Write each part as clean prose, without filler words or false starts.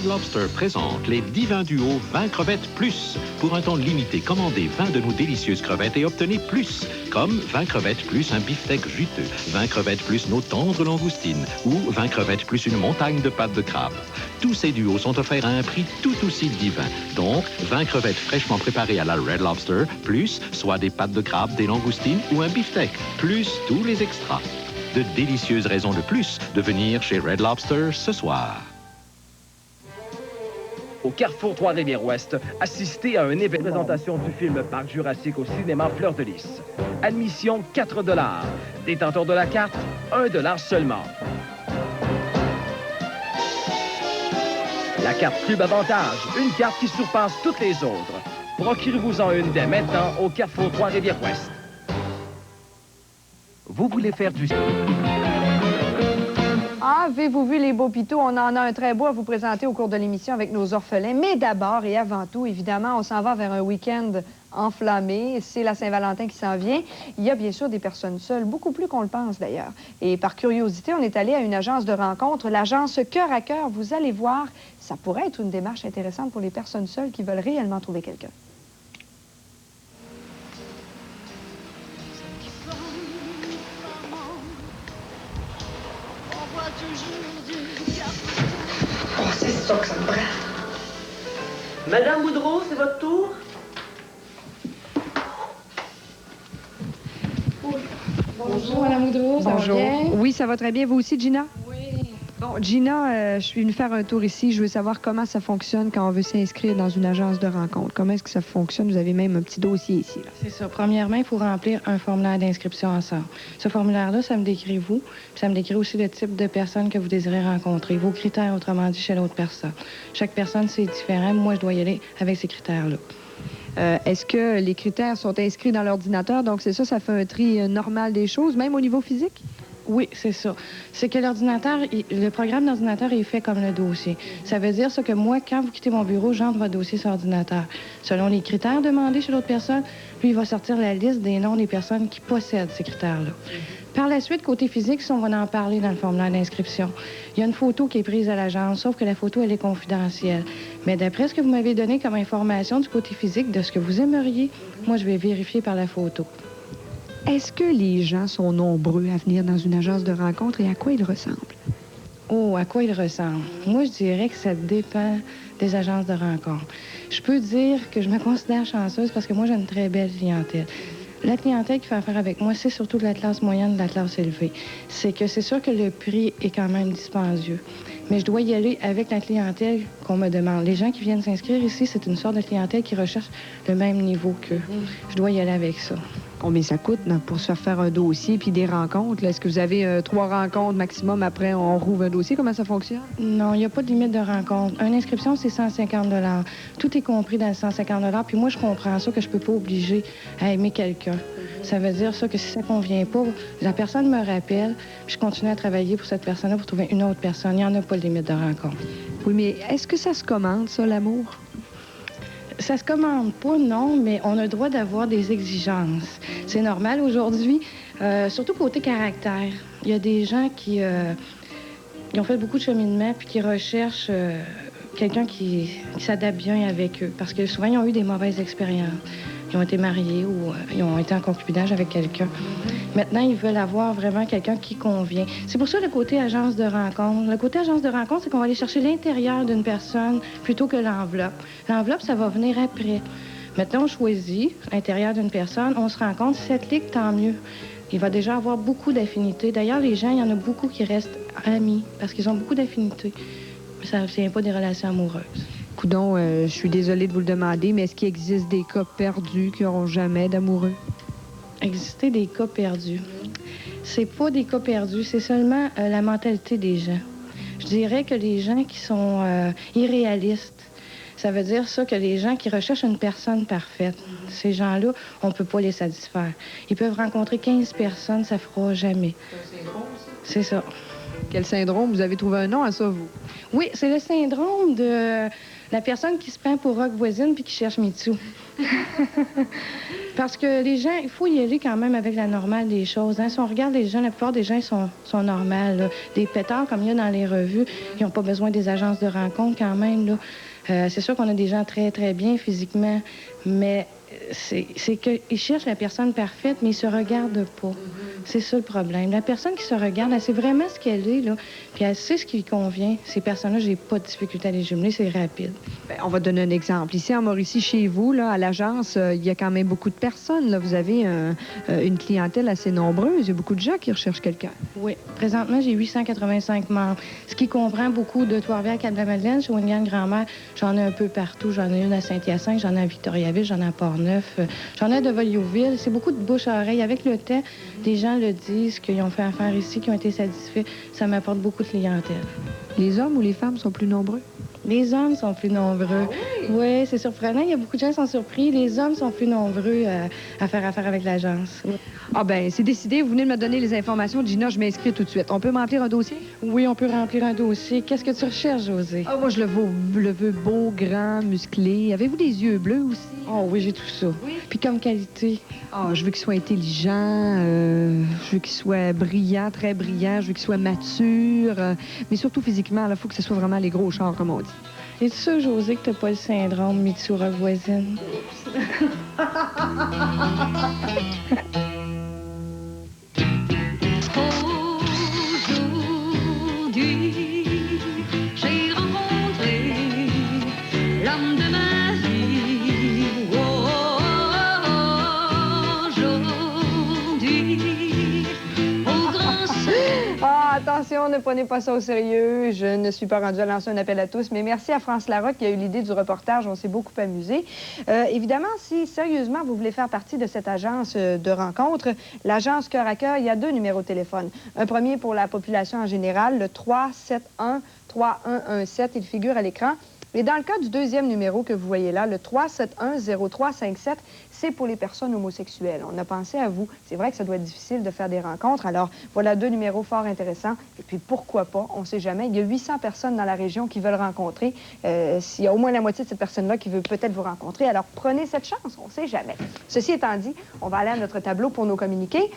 Red Lobster présente les 10 vins duo 20 crevettes plus. Pour un temps limité, commandez 20 de nos délicieuses crevettes et obtenez plus. Comme 20 crevettes plus un beefsteak juteux, 20 crevettes plus nos tendres langoustines ou 20 crevettes plus une montagne de pâtes de crabe. Tous ces duos sont offerts à un prix tout aussi divin. Donc, 20 crevettes fraîchement préparées à la Red Lobster, plus soit des pâtes de crabe, des langoustines ou un beefsteak, plus tous les extras. De délicieuses raisons de plus de venir chez Red Lobster ce soir. Au Carrefour Trois-Rivières-Ouest, assistez à une présentation du film Parc Jurassique au cinéma Fleur de Lys. Admission 4 $. Détenteur de la carte, 1 $ seulement. La carte Club Avantage, une carte qui surpasse toutes les autres. Procurez-vous-en une dès maintenant au Carrefour Trois-Rivières-Ouest. Vous voulez faire du... Avez-vous vu les beaux pitous? On en a un très beau à vous présenter au cours de l'émission avec nos orphelins. Mais d'abord et avant tout, évidemment, on s'en va vers un week-end enflammé. C'est la Saint-Valentin qui s'en vient. Il y a bien sûr des personnes seules, beaucoup plus qu'on le pense d'ailleurs. Et par curiosité, on est allé à une agence de rencontre, l'agence Cœur à Cœur. Vous allez voir, ça pourrait être une démarche intéressante pour les personnes seules qui veulent réellement trouver quelqu'un. Oh, c'est ça que ça me brûle. Madame Boudreau, c'est votre tour? Bonjour, Madame Boudreau, ça va bien? Oui, ça va très bien. Vous aussi, Gina? Oui. Bon, Gina, je suis venue faire un tour ici. Je veux savoir comment ça fonctionne quand on veut s'inscrire dans une agence de rencontre. Comment est-ce que ça fonctionne? Vous avez même un petit dossier ici. C'est ça. Premièrement, il faut remplir un formulaire d'inscription ensemble. Ce formulaire-là, ça me décrit vous, puis ça me décrit aussi le type de personne que vous désirez rencontrer, vos critères, autrement dit, chez l'autre personne. Chaque personne, c'est différent. Moi, je dois y aller avec ces critères-là. Est-ce que les critères sont inscrits dans l'ordinateur? Donc, c'est ça, ça fait un tri normal des choses, même au niveau physique? Oui, c'est ça. C'est que l'ordinateur, le programme d'ordinateur est fait comme le dossier. Ça veut dire ça que moi, quand vous quittez mon bureau, j'entre votre dossier sur l'ordinateur. Selon les critères demandés chez l'autre personne, lui, il va sortir la liste des noms des personnes qui possèdent ces critères-là. Par la suite, côté physique, on va en parler dans le formulaire d'inscription. Il y a une photo qui est prise à l'agence, sauf que la photo, elle est confidentielle. Mais d'après ce que vous m'avez donné comme information du côté physique, de ce que vous aimeriez, moi, je vais vérifier par la photo. Est-ce que les gens sont nombreux à venir dans une agence de rencontre et à quoi ils ressemblent? Oh, à quoi ils ressemblent? Moi, je dirais que ça dépend des agences de rencontre. Je peux dire que je me considère chanceuse parce que moi, j'ai une très belle clientèle. La clientèle qui fait affaire avec moi, c'est surtout de la classe moyenne, de la classe élevée. C'est sûr que le prix est quand même dispendieux. Mais je dois y aller avec la clientèle qu'on me demande. Les gens qui viennent s'inscrire ici, c'est une sorte de clientèle qui recherche le même niveau qu'eux. Je dois y aller avec ça. Combien ça coûte pour se faire un dossier puis des rencontres? Est-ce que vous avez 3 rencontres maximum, après on rouvre un dossier? Comment ça fonctionne? Non, il n'y a pas de limite de rencontre. Une inscription, c'est 150 $. Tout est compris dans les 150 $. Puis moi, je comprends ça que je peux pas obliger à aimer quelqu'un. Ça veut dire ça que si ça convient pas, la personne me rappelle, puis je continue à travailler pour cette personne-là pour trouver une autre personne. Il n'y en a pas de limite de rencontre. Oui, mais est-ce que ça se commande, ça, l'amour? Ça se commande pas, non, mais on a le droit d'avoir des exigences. C'est normal aujourd'hui, surtout côté caractère. Il y a des gens qui ont fait beaucoup de cheminement puis qui recherchent quelqu'un qui s'adapte bien avec eux. Parce que souvent, ils ont eu des mauvaises expériences. Ils ont été mariés ou ils ont été en concubinage avec quelqu'un. Maintenant, ils veulent avoir vraiment quelqu'un qui convient. C'est pour ça le côté agence de rencontre. Le côté agence de rencontre, c'est qu'on va aller chercher l'intérieur d'une personne plutôt que l'enveloppe. L'enveloppe, ça va venir après. Maintenant, on choisit l'intérieur d'une personne, on se rencontre. Si cette ligue, tant mieux. Il va déjà avoir beaucoup d'affinités. D'ailleurs, les gens, il y en a beaucoup qui restent amis parce qu'ils ont beaucoup d'affinités. Mais ça ne vient pas des relations amoureuses. Coudon, je suis désolée de vous le demander, mais est-ce qu'il existe des cas perdus qui n'auront jamais d'amoureux? Exister des cas perdus. C'est pas des cas perdus, c'est seulement la mentalité des gens. Je dirais que les gens qui sont irréalistes, ça veut dire ça que les gens qui recherchent une personne parfaite, ces gens-là, on peut pas les satisfaire. Ils peuvent rencontrer 15 personnes, ça fera jamais. C'est un syndrome, ça? C'est ça. Quel syndrome? Vous avez trouvé un nom à ça, vous? Oui, c'est le syndrome La personne qui se prend pour rock voisine puis qui cherche Mitsou. Parce que les gens, il faut y aller quand même avec la normale des choses. Hein. Si on regarde les gens, la plupart des gens sont normales. Là. Des pétards, comme il y a dans les revues, qui n'ont pas besoin des agences de rencontre quand même. Là. C'est sûr qu'on a des gens très, très bien physiquement, mais c'est qu'ils cherchent la personne parfaite, mais ils se regardent pas. C'est ça le problème. La personne qui se regarde, elle sait vraiment ce qu'elle est, là, puis elle sait ce qui lui convient. Ces personnes-là, j'ai pas de difficulté à les jumeler, c'est rapide. Bien, on va donner un exemple. Ici, en Mauricie, chez vous, là, à l'agence, il y a quand même beaucoup de personnes. Là. Vous avez une clientèle assez nombreuse. Il y a beaucoup de gens qui recherchent quelqu'un. Oui. Présentement, j'ai 885 membres, ce qui comprend beaucoup de Trois-Rivières, Cap-de-la-Madeleine, Shawinigan-Grand-Mère. J'en ai un peu partout. J'en ai une à Saint-Hyacinthe, j'en ai à Victoriaville, j'en ai à Port-Neuf, j'en ai à Devaliouville. C'est beaucoup de bouche à oreille. Avec le temps, des gens le disent, qu'ils ont fait affaire ici, qu'ils ont été satisfaits. Ça m'apporte beaucoup de clientèle. Les hommes ou les femmes sont plus nombreux? Les hommes sont plus nombreux. Oui, c'est surprenant. Il y a beaucoup de gens qui sont surpris. Les hommes sont plus nombreux à faire affaire avec l'agence. Oui. Ah ben, c'est décidé. Vous venez de me donner les informations. Gina, je m'inscris tout de suite. On peut me remplir un dossier? Oui, on peut remplir un dossier. Qu'est-ce que tu recherches, José? Ah, moi, je le veux beau, grand, musclé. Avez-vous des yeux bleus aussi? Oh oui, j'ai tout ça. Oui. Puis comme qualité? Ah, je veux qu'il soit intelligent. Je veux qu'il soit brillant, très brillant. Je veux qu'il soit mature. Mais surtout physiquement, il faut que ce soit vraiment les gros chars, comme on dit. Es-tu sûr, José, que t'as pas le syndrome Mitsura voisine? Aujourd'hui, j'ai rencontré l'homme de ma vie. Aujourd'hui, au grand soleil. Ah, attention, ne prenez pas ça au sérieux. Je ne suis pas rendue à lancer un appel à tous, mais merci à France Larocque qui a eu l'idée du reportage. On s'est beaucoup amusé. Évidemment, si sérieusement vous voulez faire partie de cette agence de rencontre, l'agence Cœur à Cœur, il y a 2 numéros de téléphone. Un premier pour la population en général, le 371-3117, il figure à l'écran. Et dans le cas du deuxième numéro que vous voyez là, le 371-0357, c'est pour les personnes homosexuelles. On a pensé à vous. C'est vrai que ça doit être difficile de faire des rencontres. Alors, voilà 2 numéros fort intéressants. Et puis, pourquoi pas? On ne sait jamais. Il y a 800 personnes dans la région qui veulent rencontrer. S'il y a au moins la moitié de cette personne-là qui veut peut-être vous rencontrer, alors prenez cette chance. On ne sait jamais. Ceci étant dit, on va aller à notre tableau pour nos communiqués.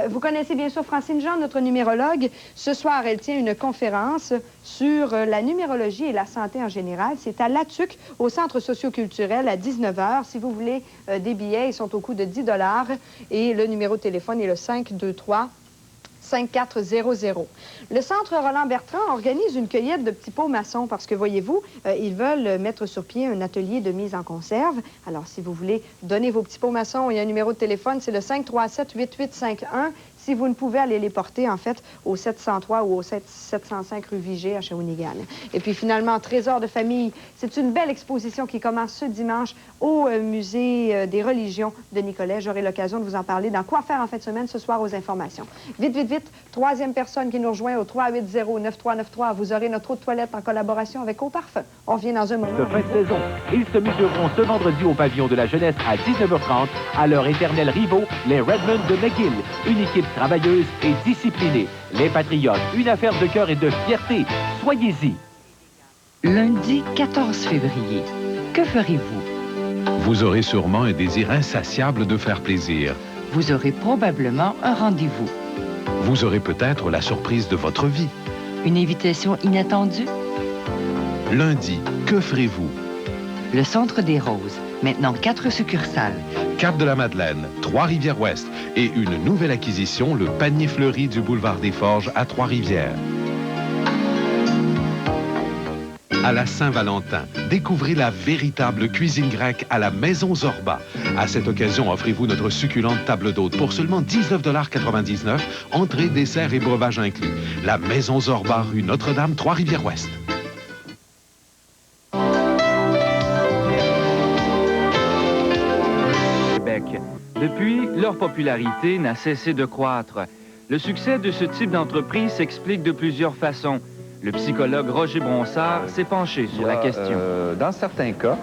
Vous connaissez bien sûr Francine Jean, notre numérologue. Ce soir, elle tient une conférence sur la numérologie et la santé en général. C'est à Latuc, au Centre socioculturel, à 19h. Si vous voulez des billets, ils sont au coût de 10 $ et le numéro de téléphone est le 523-5400. Le Centre Roland-Bertrand organise une cueillette de petits pots maçons parce que, voyez-vous, ils veulent mettre sur pied un atelier de mise en conserve. Alors, si vous voulez donner vos petits pots maçons, il y a un numéro de téléphone, c'est le 537-8851. Si vous ne pouvez aller les porter, en fait, au 703 ou au 705 rue Vigée à Shawinigan. Et puis, finalement, Trésor de famille, c'est une belle exposition qui commence ce dimanche au Musée des religions de Nicolet. J'aurai l'occasion de vous en parler dans Quoi faire en fin de semaine ce soir aux informations. Vite, vite, vite, troisième personne qui nous rejoint au 380-9393. Vous aurez notre eau de toilette en collaboration avec Eau Parfum. On revient dans un moment. De fin de saison. Ils se mesureront ce vendredi au pavillon de la jeunesse à 19h30 à leur éternel rivaux, les Redmonds de McGill. Une équipe travailleuse et disciplinée. Les Patriotes, une affaire de cœur et de fierté. Soyez-y. Lundi 14 février. Que ferez-vous? Vous aurez sûrement un désir insatiable de faire plaisir. Vous aurez probablement un rendez-vous. Vous aurez peut-être la surprise de votre vie. Une invitation inattendue? Lundi, que ferez-vous? Le Centre des Roses. Maintenant 4 succursales. Cap-de-la-Madeleine, Trois-Rivières-Ouest et une nouvelle acquisition, le panier fleuri du boulevard des Forges à Trois-Rivières. À la Saint-Valentin, découvrez la véritable cuisine grecque à la Maison Zorba. À cette occasion, offrez-vous notre succulente table d'hôte pour seulement 19,99 $, entrée, dessert et breuvage inclus. La Maison Zorba, rue Notre-Dame, Trois-Rivières-Ouest. Depuis, leur popularité n'a cessé de croître. Le succès de ce type d'entreprise s'explique de plusieurs façons. Le psychologue Roger Bronsard s'est penché sur la question. Dans certains cas,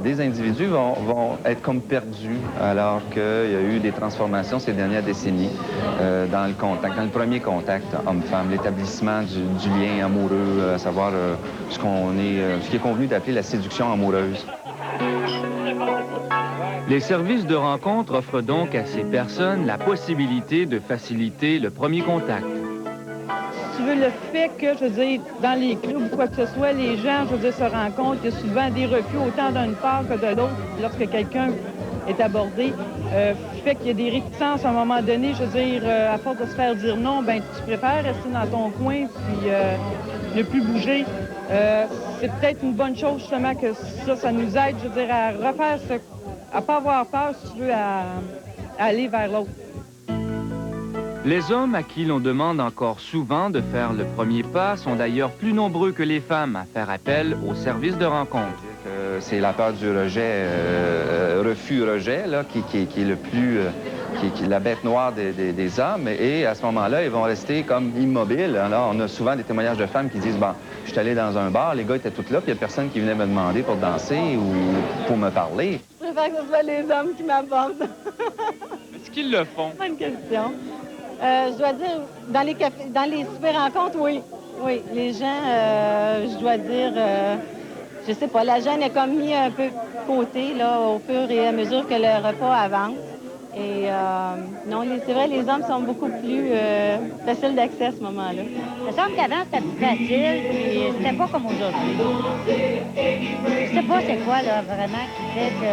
Des individus vont être comme perdus alors qu'il y a eu des transformations ces dernières décennies dans le contact, dans le premier contact homme-femme, l'établissement du lien amoureux, à savoir ce qui est convenu d'appeler la séduction amoureuse. Les services de rencontre offrent donc à ces personnes la possibilité de faciliter le premier contact. Tu veux le fait que, je veux dire, dans les clubs ou quoi que ce soit, les gens, je veux dire, se rencontrent, il y a souvent des refus autant d'une part que de l'autre lorsque quelqu'un est abordé. Fait qu'il y a des réticences à un moment donné, je veux dire, à force de se faire dire non, ben tu préfères rester dans ton coin puis ne plus bouger. C'est peut-être une bonne chose justement que ça nous aide, je veux dire, à refaire à pas avoir peur, si tu veux, à aller vers l'autre. Les hommes à qui l'on demande encore souvent de faire le premier pas sont d'ailleurs plus nombreux que les femmes à faire appel aux services de rencontre. C'est la peur du rejet, refus-rejet, là, qui est le plus, qui est la bête noire des hommes. Et à ce moment-là, ils vont rester comme immobiles. Alors, on a souvent des témoignages de femmes qui disent, bon, je suis allé dans un bar, les gars étaient tous là, puis il n'y a personne qui venait me demander pour danser ou pour me parler. Je préfère que ce soit les hommes qui m'abordent. Est-ce qu'ils le font? Bonne question. Je dois dire, dans les super rencontres, oui. Oui, les gens, je dois dire, je sais pas, la gêne est comme mis un peu de côté, là, au fur et à mesure que le repas avance. Et non, c'est vrai, les hommes sont beaucoup plus faciles d'accès à ce moment-là. Il me semble qu'avant, c'était plus facile, puis c'était pas comme aujourd'hui. Je sais pas c'est quoi, là, vraiment, qui fait que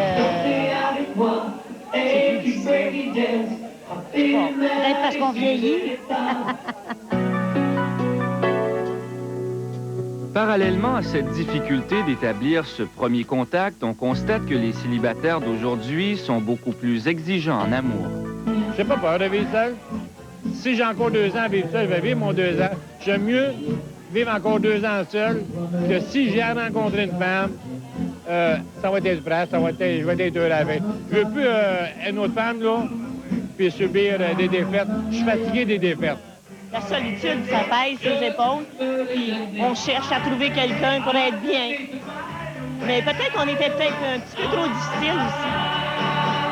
c'est plus difficile. Bon, peut-être parce qu'on vieillit. Parallèlement à cette difficulté d'établir ce premier contact, on constate que les célibataires d'aujourd'hui sont beaucoup plus exigeants en amour. J'ai pas peur de vivre seul. Si j'ai encore 2 ans à vivre seul, je vais vivre mon 2 ans. J'aime mieux vivre encore 2 ans seul que si j'ai rencontré une femme, ça va être prêt, je vais être heureux avec. Je veux plus une autre femme, là, puis subir des défaites. Je suis fatigué des défaites. La solitude, ça pèse ses épaules, puis on cherche à trouver quelqu'un pour être bien. Mais peut-être qu'on était peut-être un petit peu trop difficile aussi.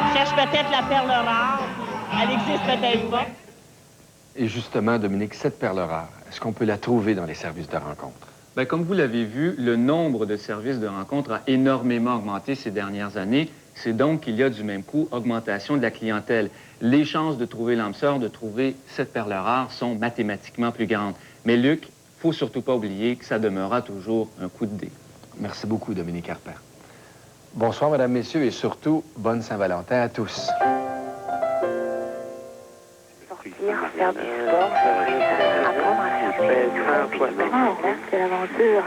On cherche peut-être la perle rare. Elle existe peut-être pas. Et justement, Dominique, cette perle rare, est-ce qu'on peut la trouver dans les services de rencontre? Bien, comme vous l'avez vu, le nombre de services de rencontre a énormément augmenté ces dernières années. C'est donc qu'il y a du même coup augmentation de la clientèle. Les chances de trouver l'âme sœur, de trouver cette perle rare sont mathématiquement plus grandes. Mais Luc, il ne faut surtout pas oublier que ça demeurera toujours un coup de dé. Merci beaucoup, Dominique Harper. Bonsoir, mesdames, messieurs, et surtout, bonne Saint-Valentin à tous. Faire du sport, apprendre à faire c'est l'aventure.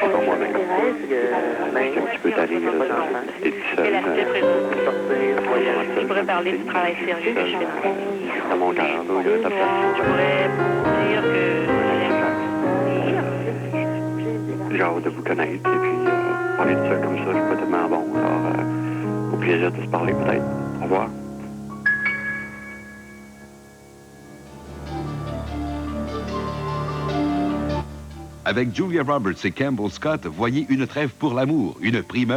C'est pas moi-même. Tu peux t'aller là, t'es tout seul. Je pourrais parler du travail sérieux que je fais. Dans mon agenda, il y a ta place. Je pourrais dire que j'ai hâte de vous connaître. Et puis, parler de ça comme ça, je suis pas tellement bon. Alors, au plaisir de se parler peut-être. Au revoir. Avec Julia Roberts et Campbell Scott, voyez Une trêve pour l'amour, une primeur.